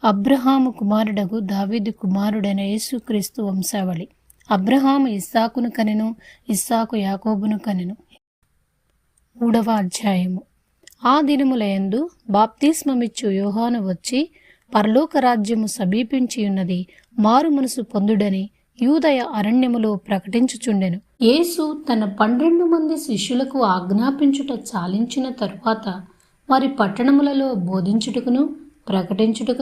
అబ్రహాము కుమారుడగు దావీదు కుమారుడైన యేసుక్రీస్తు వంశావళి. అబ్రహాము ఇస్సాకును కనెను, ఇస్సాకు యాకోబును కనెను. 3వ అధ్యాయము. ఆ దినములయందు బాప్తిస్మమిచ్చు యోహాను వచ్చి, పరలోక రాజ్యము సమీపించియున్నది, మారు మనసు పొందుడని యూదయ అరణ్యములో ప్రకటించుచుండెను. యేసు తన 12 మంది శిష్యులకు ఆజ్ఞాపించుట చాలించిన తరువాత వారి పట్టణములలో బోధించుటకును ప్రకటించుటకు